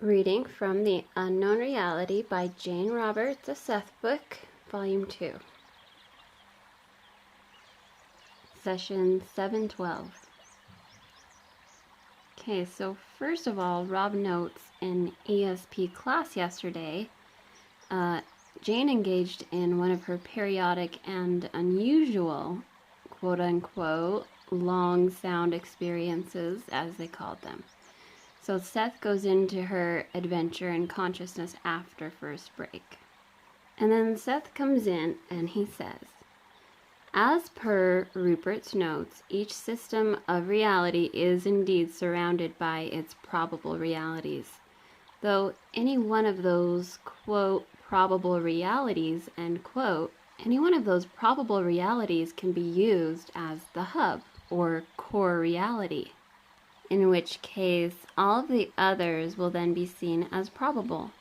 Reading from The Unknown Reality by Jane Roberts, a Seth book, Volume 2. Session 712. Okay, so first of all, Rob notes in ESP class yesterday, Jane engaged in one of her periodic and unusual, quote-unquote, long sound experiences, as they called them. So Seth goes into her adventure in consciousness after first break. And then Seth comes in and he says, as per Rupert's notes, each system of reality is indeed surrounded by its probable realities, though any one of those, quote, probable realities, end quote, any one of those probable realities can be used as the hub or core reality, in which case all of the others will then be seen as probable.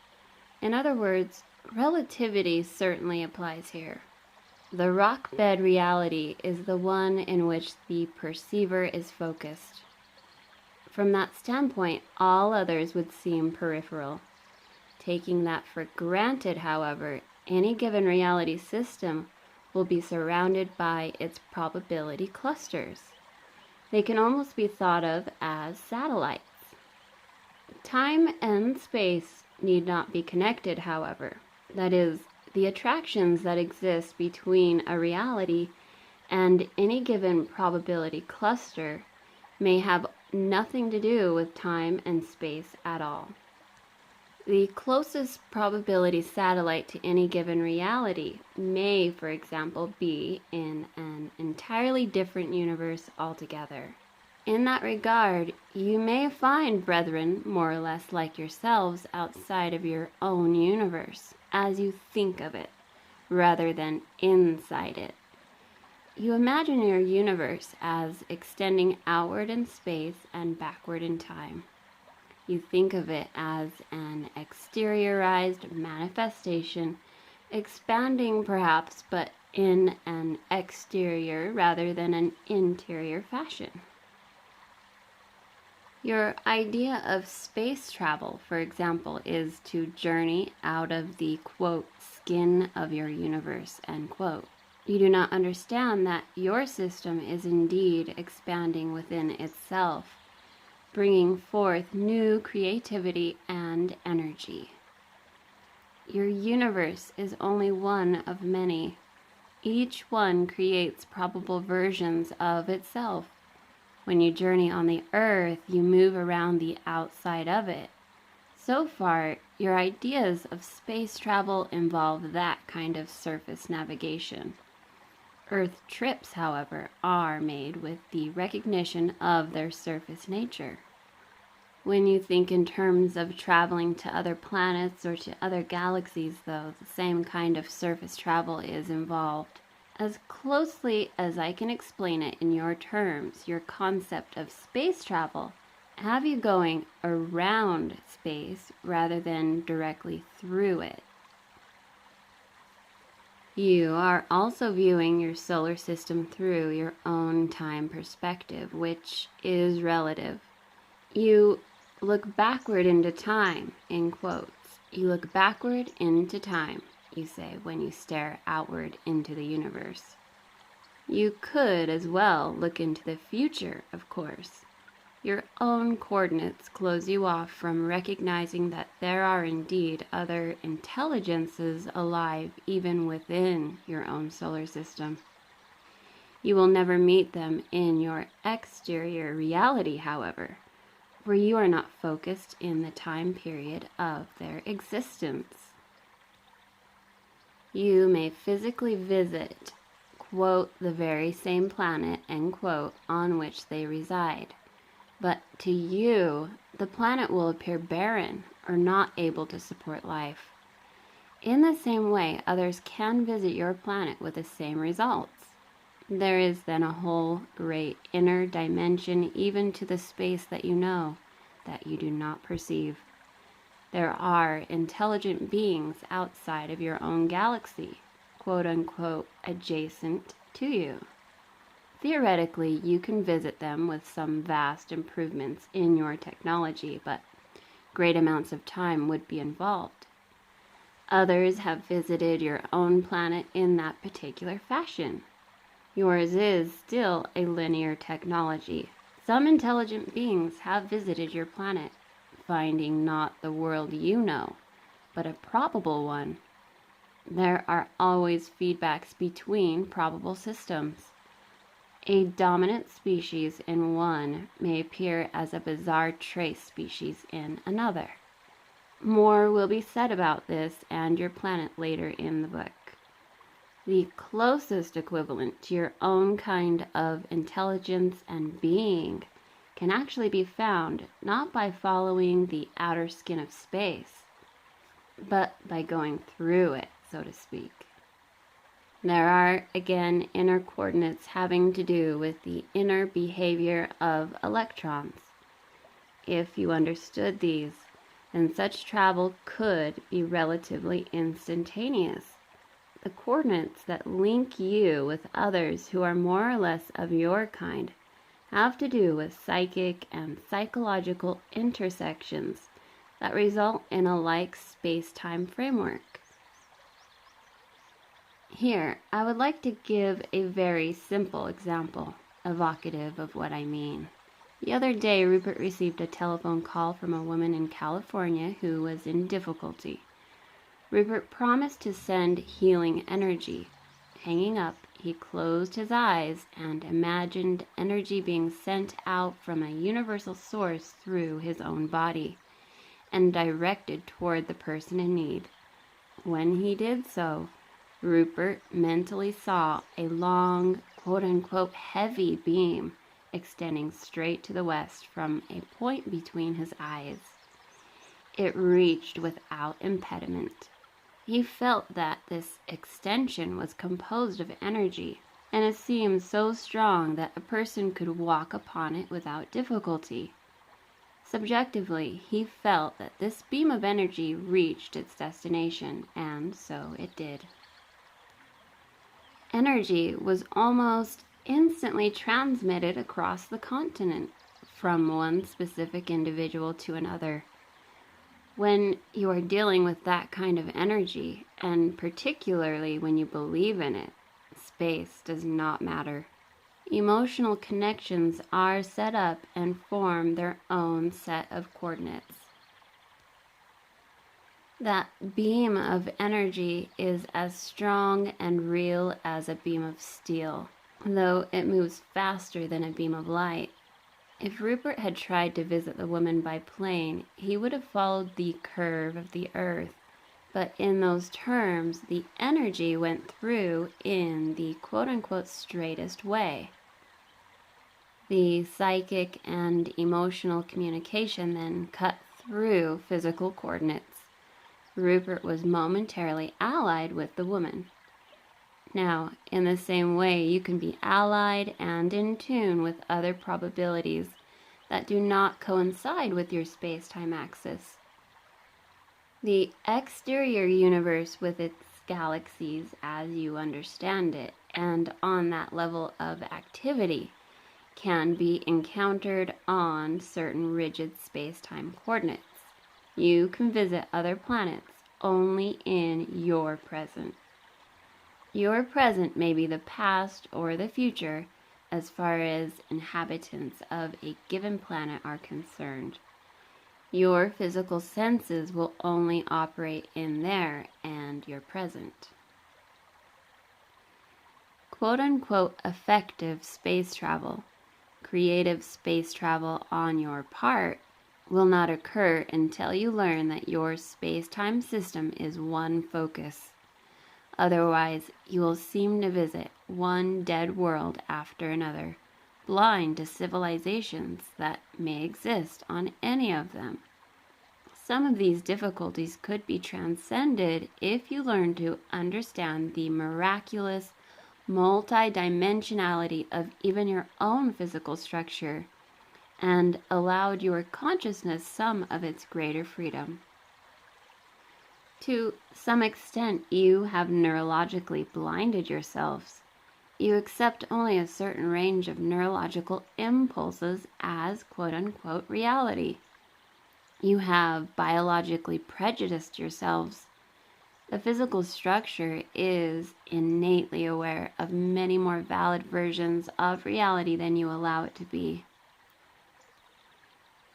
In other words, relativity certainly applies here. The rock bed reality is the one in which the perceiver is focused. From that standpoint, all others would seem peripheral. Taking that for granted, however, any given reality system will be surrounded by its probability clusters. They can almost be thought of as satellites. Time and space need not be connected, however. That is, the attractions that exist between a reality and any given probability cluster may have nothing to do with time and space at all. The closest probability satellite to any given reality may, for example, be in an entirely different universe altogether. In that regard, you may find brethren more or less like yourselves outside of your own universe, as you think of it, rather than inside it. You imagine your universe as extending outward in space and backward in time. You think of it as an exteriorized manifestation, expanding perhaps, but in an exterior rather than an interior fashion. Your idea of space travel, for example, is to journey out of the, quote, skin of your universe, end quote. You do not understand that your system is indeed expanding within itself, bringing forth new creativity and energy. Your universe is only one of many. Each one creates probable versions of itself. When you journey on the earth, you move around the outside of it. So far, your ideas of space travel involve that kind of surface navigation. Earth trips, however, are made with the recognition of their surface nature. When you think in terms of traveling to other planets or to other galaxies, though, the same kind of surface travel is involved. As closely as I can explain it in your terms, your concept of space travel have you going around space rather than directly through it. You are also viewing your solar system through your own time perspective, which is relative. You look backward into time, in quotes. You look backward into time, you say, when you stare outward into the universe. You could as well look into the future, of course. Your own coordinates close you off from recognizing that there are indeed other intelligences alive even within your own solar system. You will never meet them in your exterior reality, however, for you are not focused in the time period of their existence. You may physically visit, quote, the very same planet, end quote, on which they reside. But to you, the planet will appear barren or not able to support life. In the same way, others can visit your planet with the same results. There is then a whole great inner dimension even to the space that you know, that you do not perceive. There are intelligent beings outside of your own galaxy, quote unquote, adjacent to you. Theoretically, you can visit them with some vast improvements in your technology, but great amounts of time would be involved. Others have visited your own planet in that particular fashion. Yours is still a linear technology. Some intelligent beings have visited your planet, finding not the world you know, but a probable one. There are always feedbacks between probable systems. A dominant species in one may appear as a bizarre trace species in another. More will be said about this and your planet later in the book. The closest equivalent to your own kind of intelligence and being can actually be found not by following the outer skin of space, but by going through it, so to speak. There are, again, inner coordinates having to do with the inner behavior of electrons. If you understood these, then such travel could be relatively instantaneous. The coordinates that link you with others who are more or less of your kind have to do with psychic and psychological intersections that result in a like space-time framework. Here, I would like to give a very simple example, evocative of what I mean. The other day, Rupert received a telephone call from a woman in California who was in difficulty. Rupert promised to send healing energy. Hanging up, he closed his eyes and imagined energy being sent out from a universal source through his own body and directed toward the person in need. When he did so, Rupert mentally saw a long, quote-unquote, heavy beam extending straight to the west from a point between his eyes. It reached without impediment. He felt that this extension was composed of energy, and it seemed so strong that a person could walk upon it without difficulty. Subjectively, he felt that this beam of energy reached its destination, and so it did. Energy was almost instantly transmitted across the continent from one specific individual to another. When you are dealing with that kind of energy, and particularly when you believe in it, space does not matter. Emotional connections are set up and form their own set of coordinates. That beam of energy is as strong and real as a beam of steel, though it moves faster than a beam of light. If Rupert had tried to visit the woman by plane, he would have followed the curve of the earth, but in those terms, the energy went through in the quote-unquote straightest way. The psychic and emotional communication then cut through physical coordinates. Rupert was momentarily allied with the woman. Now, in the same way, you can be allied and in tune with other probabilities that do not coincide with your space-time axis. The exterior universe with its galaxies as you understand it, and on that level of activity, can be encountered on certain rigid space-time coordinates. You can visit other planets only in your present. Your present may be the past or the future as far as inhabitants of a given planet are concerned. Your physical senses will only operate in there and your present. Quote-unquote effective space travel, creative space travel on your part, will not occur until you learn that your space-time system is one focus. Otherwise, you will seem to visit one dead world after another, blind to civilizations that may exist on any of them. Some of these difficulties could be transcended if you learn to understand the miraculous multidimensionality of even your own physical structure and allowed your consciousness some of its greater freedom. To some extent, you have neurologically blinded yourselves. You accept only a certain range of neurological impulses as quote-unquote reality. You have biologically prejudiced yourselves. The physical structure is innately aware of many more valid versions of reality than you allow it to be.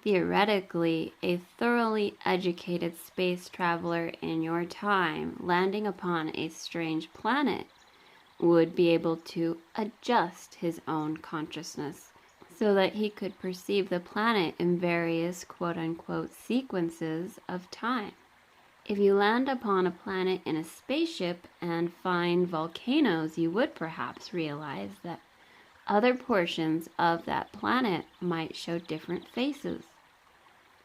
Theoretically, a thoroughly educated space traveler in your time landing upon a strange planet would be able to adjust his own consciousness so that he could perceive the planet in various quote-unquote sequences of time. If you land upon a planet in a spaceship and find volcanoes, you would perhaps realize that other portions of that planet might show different faces.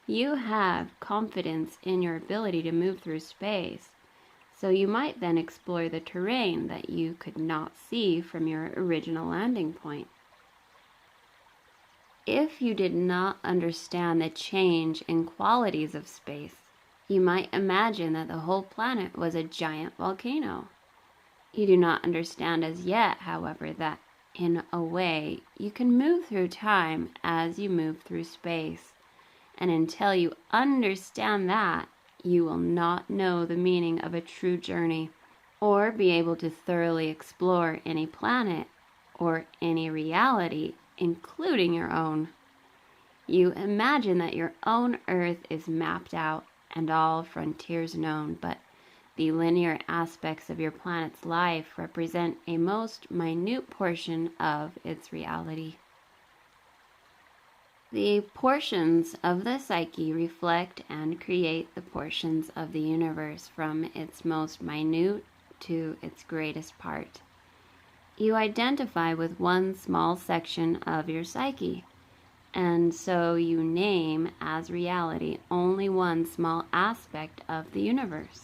You have confidence in your ability to move through space, so you might then explore the terrain that you could not see from your original landing point. If you did not understand the change in qualities of space, you might imagine that the whole planet was a giant volcano. You do not understand as yet, however, that in a way you can move through time as you move through space. And until you understand that, you will not know the meaning of a true journey or be able to thoroughly explore any planet or any reality, including your own. You imagine that your own Earth is mapped out and all frontiers known, but the linear aspects of your planet's life represent a most minute portion of its reality. The portions of the psyche reflect and create the portions of the universe from its most minute to its greatest part. You identify with one small section of your psyche, and so you name as reality only one small aspect of the universe.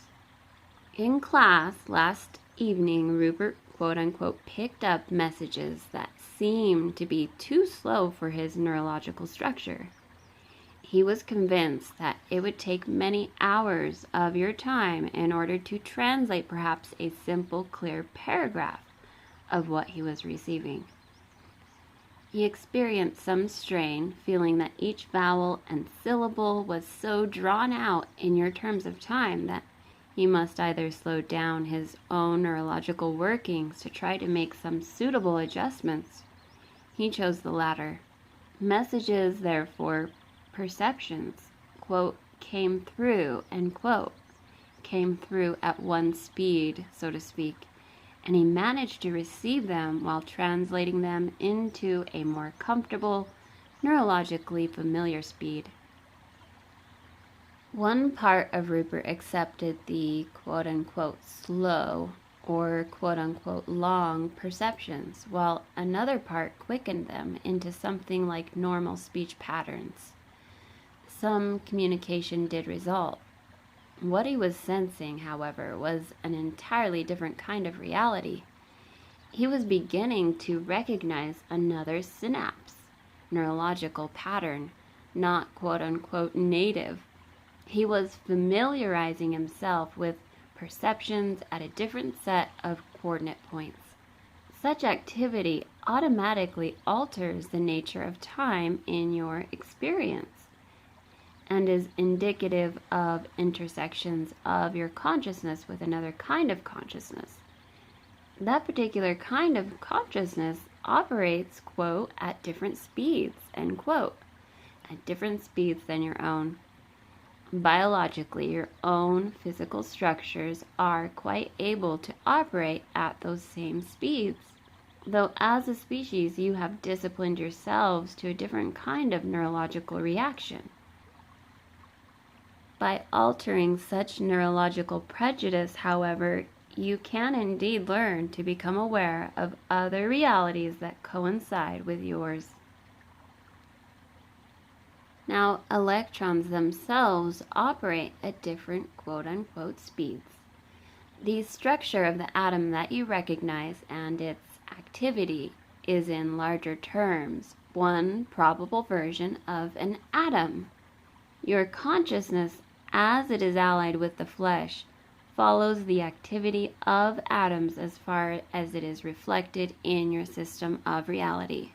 In class last evening, Rupert quote-unquote picked up messages that seemed to be too slow for his neurological structure. He was convinced that it would take many hours of your time in order to translate perhaps a simple, clear paragraph of what he was receiving. He experienced some strain, feeling that each vowel and syllable was so drawn out in your terms of time that he must either slow down his own neurological workings to try to make some suitable adjustments. He chose the latter. Messages, therefore, perceptions, quote, came through, end quote, came through at one speed, so to speak, and he managed to receive them while translating them into a more comfortable, neurologically familiar speed. One part of Rupert accepted the quote-unquote slow or quote-unquote long perceptions, while another part quickened them into something like normal speech patterns. Some communication did result. What he was sensing, however, was an entirely different kind of reality. He was beginning to recognize another synapse, neurological pattern, not quote-unquote native. He was familiarizing himself with perceptions at a different set of coordinate points. Such activity automatically alters the nature of time in your experience and is indicative of intersections of your consciousness with another kind of consciousness. That particular kind of consciousness operates, quote, at different speeds, end quote, at different speeds than your own. Biologically, your own physical structures are quite able to operate at those same speeds, though as a species you have disciplined yourselves to a different kind of neurological reaction. By altering such neurological prejudice, however, you can indeed learn to become aware of other realities that coincide with yours. Now, electrons themselves operate at different quote-unquote speeds. The structure of the atom that you recognize and its activity is in larger terms one probable version of an atom. Your consciousness, as it is allied with the flesh, follows the activity of atoms as far as it is reflected in your system of reality.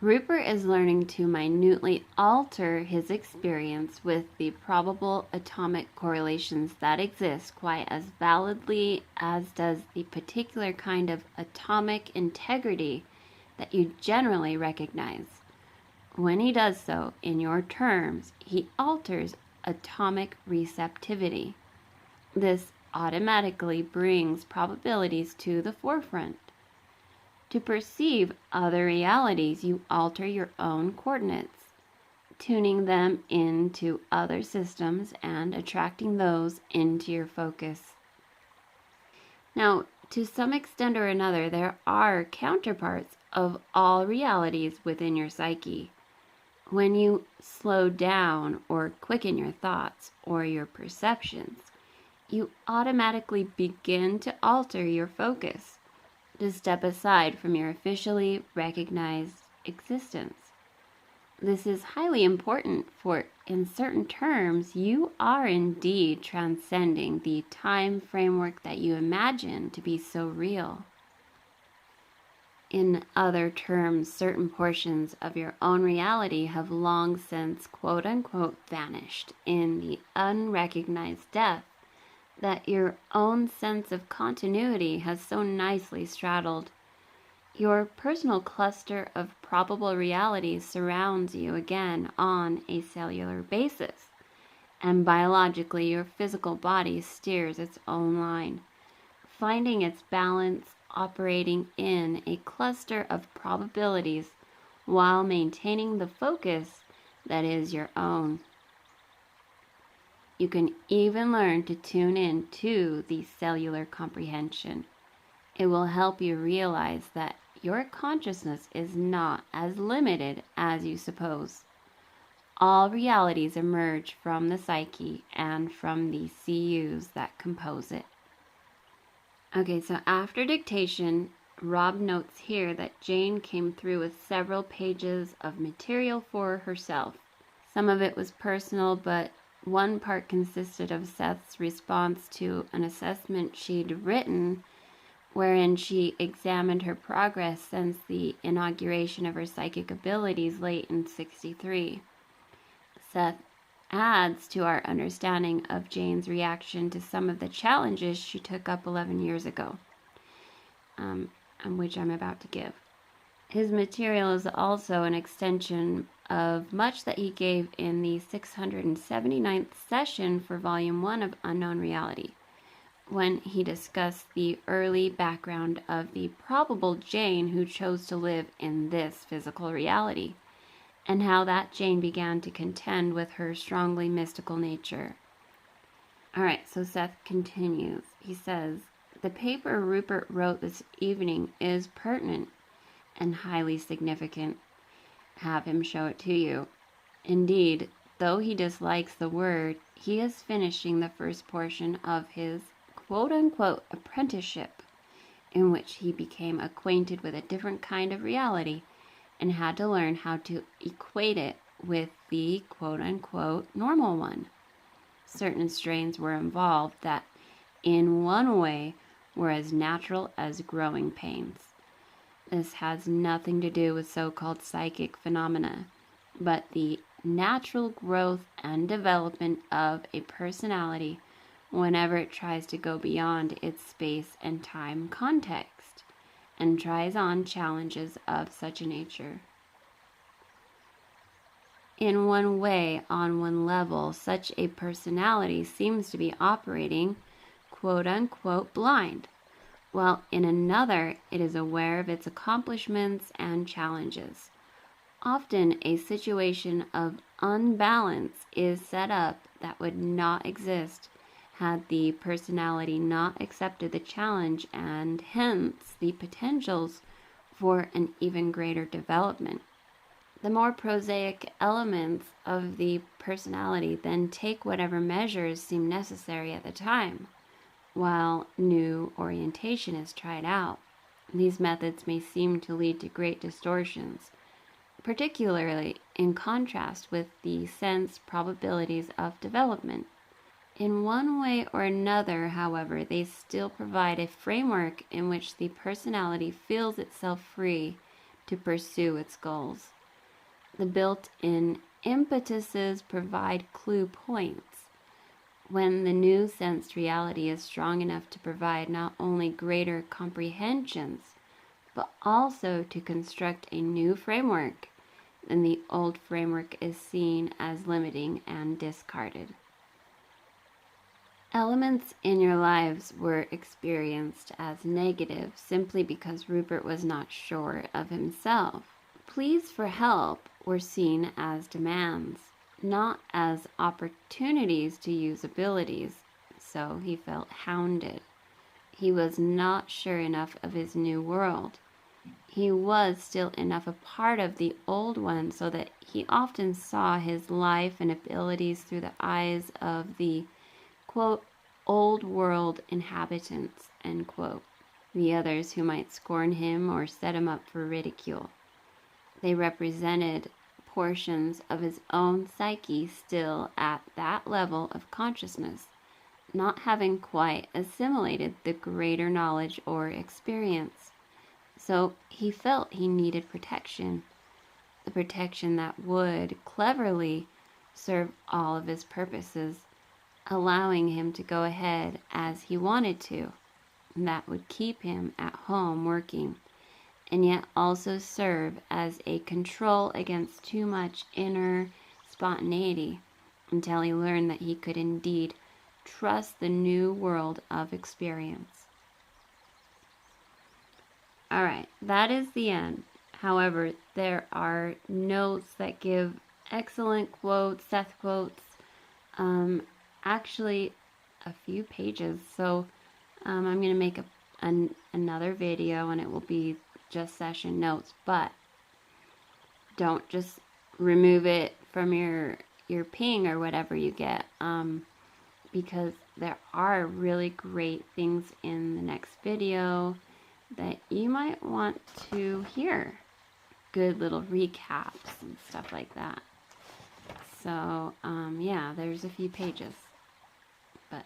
Rupert is learning to minutely alter his experience with the probable atomic correlations that exist quite as validly as does the particular kind of atomic integrity that you generally recognize. When he does so, in your terms, he alters atomic receptivity. This automatically brings probabilities to the forefront. To perceive other realities, you alter your own coordinates, tuning them into other systems and attracting those into your focus. Now, to some extent or another, there are counterparts of all realities within your psyche. When you slow down or quicken your thoughts or your perceptions, you automatically begin to alter your focus, to step aside from your officially recognized existence. This is highly important, for in certain terms, you are indeed transcending the time framework that you imagine to be so real. In other terms, certain portions of your own reality have long since quote-unquote vanished in the unrecognized depth that your own sense of continuity has so nicely straddled. Your personal cluster of probable realities surrounds you again on a cellular basis, and biologically your physical body steers its own line, finding its balance operating in a cluster of probabilities while maintaining the focus that is your own. You can even learn to tune in to the cellular comprehension. It will help you realize that your consciousness is not as limited as you suppose. All realities emerge from the psyche and from the CUs that compose it. Okay, so after dictation, Rob notes here that Jane came through with several pages of material for herself. Some of it was personal, but one part consisted of Seth's response to an assessment she'd written, wherein she examined her progress since the inauguration of her psychic abilities late in '63. Seth adds to our understanding of Jane's reaction to some of the challenges she took up 11 years ago, which I'm about to give. His material is also an extension of much that he gave in the 679th session for Volume 1 of Unknown Reality, when he discussed the early background of the probable Jane who chose to live in this physical reality, and how that Jane began to contend with her strongly mystical nature. All right, so Seth continues. He says, "The paper Rupert wrote this evening is pertinent and highly significant. Have him show it to you. Indeed, though he dislikes the word, he is finishing the first portion of his quote-unquote apprenticeship, in which he became acquainted with a different kind of reality and had to learn how to equate it with the quote-unquote normal one. Certain strains were involved that, in one way, were as natural as growing pains. This has nothing to do with so-called psychic phenomena, but the natural growth and development of a personality whenever it tries to go beyond its space and time context and tries on challenges of such a nature. In one way, on one level, such a personality seems to be operating quote-unquote blind, while in another it is aware of its accomplishments and challenges. Often a situation of unbalance is set up that would not exist had the personality not accepted the challenge and hence the potentials for an even greater development. The more prosaic elements of the personality then take whatever measures seem necessary at the time, while new orientation is tried out. These methods may seem to lead to great distortions, particularly in contrast with the sense probabilities of development. In one way or another, however, they still provide a framework in which the personality feels itself free to pursue its goals. The built-in impetuses provide clue points. When the new sensed reality is strong enough to provide not only greater comprehensions, but also to construct a new framework, then the old framework is seen as limiting and discarded. Elements in your lives were experienced as negative simply because Rupert was not sure of himself. Pleas for help were seen as demands, not as opportunities to use abilities, so he felt hounded. He was not sure enough of his new world. He was still enough a part of the old one so that he often saw his life and abilities through the eyes of the, quote, old world inhabitants, end quote, the others who might scorn him or set him up for ridicule. They represented portions of his own psyche still at that level of consciousness, not having quite assimilated the greater knowledge or experience. So he felt he needed protection, the protection that would cleverly serve all of his purposes, allowing him to go ahead as he wanted to. And that would keep him at home working, and yet also serve as a control against too much inner spontaneity until he learned that he could indeed trust the new world of experience. All right, that is the end. However, there are notes that give excellent quotes, Seth quotes, actually a few pages. So I'm going to make another video, and it will be just session notes, but don't just remove it from your ping or whatever you get, because there are really great things in the next video that you might want to hear. Good little recaps and stuff like that. So yeah, there's a few pages, but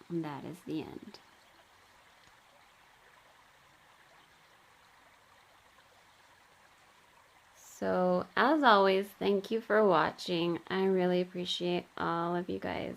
that is the end. So, as always, thank you for watching. I really appreciate all of you guys.